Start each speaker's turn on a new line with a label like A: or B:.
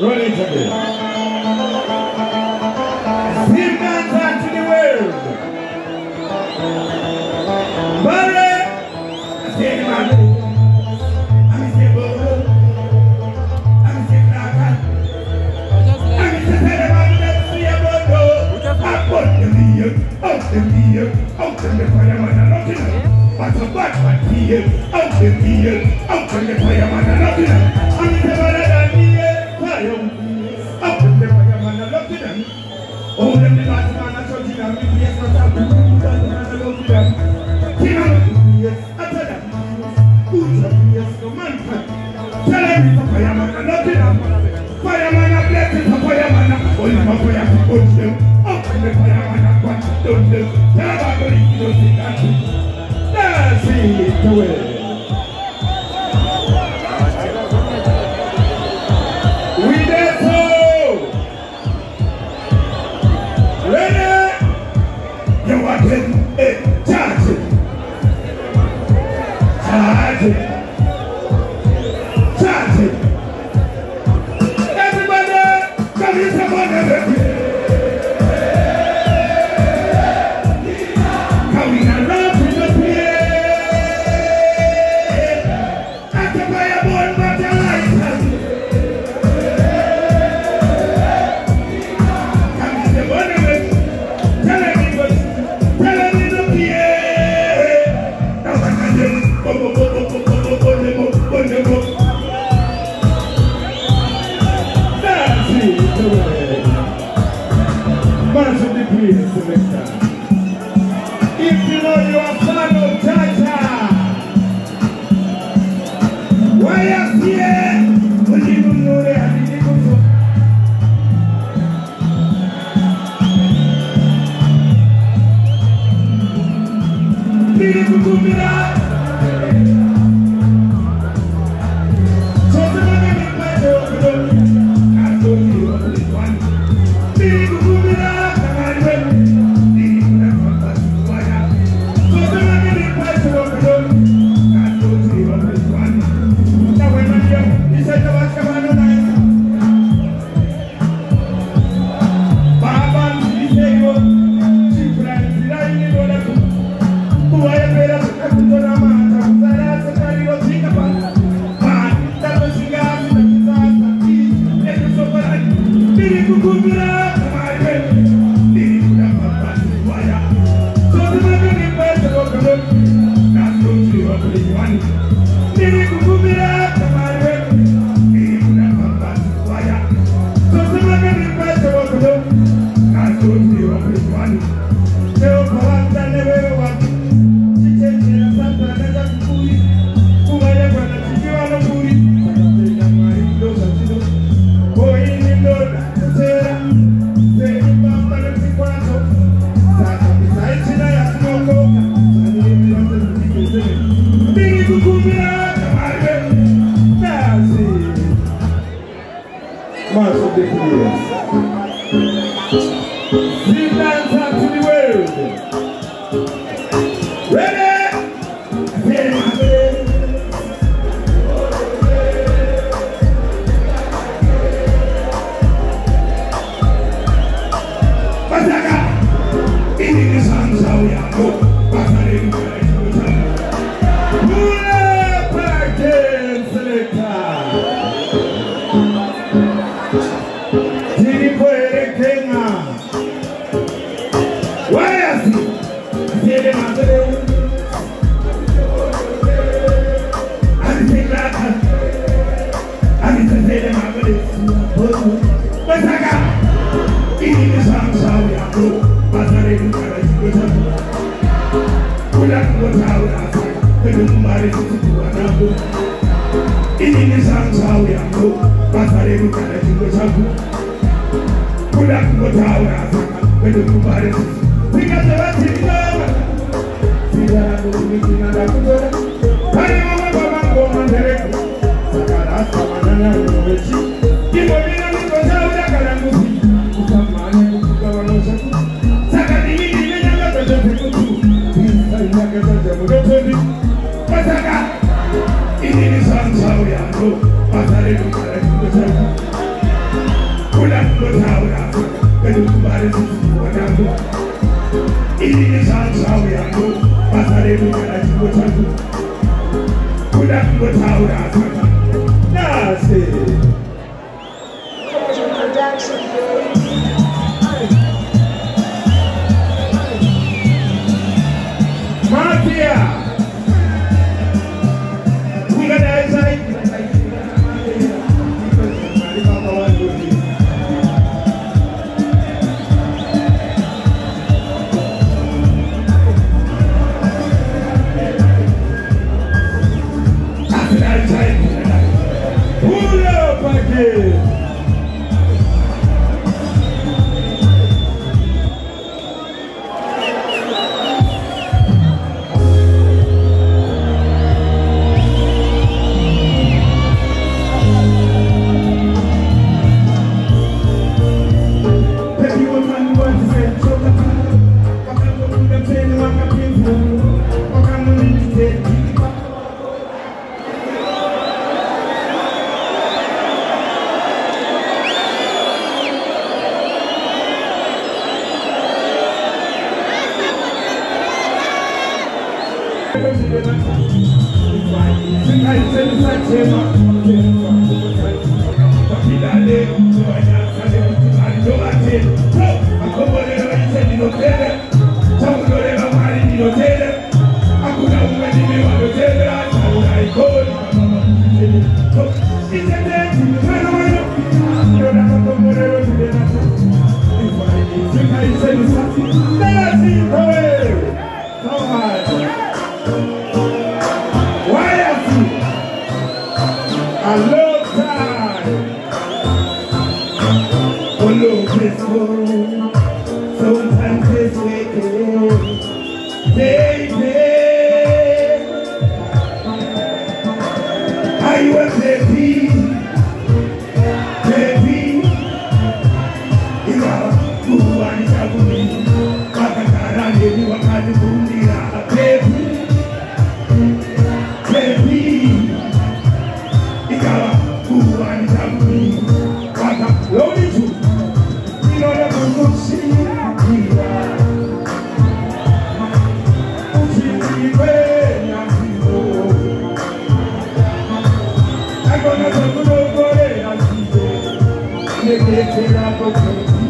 A: Roll it again. Sing dance to the world. Mbare. Say the man. I'm say Bobo. I'm say Naka. I'm say Teleman. Let's see a Bobo. I'm on the meal. Out the meal. Out the fireman. I'm not in it. But a bad man here. Out the meal. Out the fireman. I'm not in it. I'm the Mbare. Up in the fireman, I love them. Oh, them the last man, I told you that we yes, not have to do that, and I love them. Kinnah, yes, after that, good, yes, no man. Tell them it's a fireman, I love them. Fireman, I bless it, a fireman, oh, you have to punch them. Up in the fireman, I want to do them. Tell them I'm going to do that. That's it, the way. If you know you are fan of Tata, why are you here? When you don't know they are the When Mbare is Wanango, it is how we are going. Pasare Mugala Chibotango. Could have put out that's it. Mafia! We got outside. Pull up again. I'm gonna go to the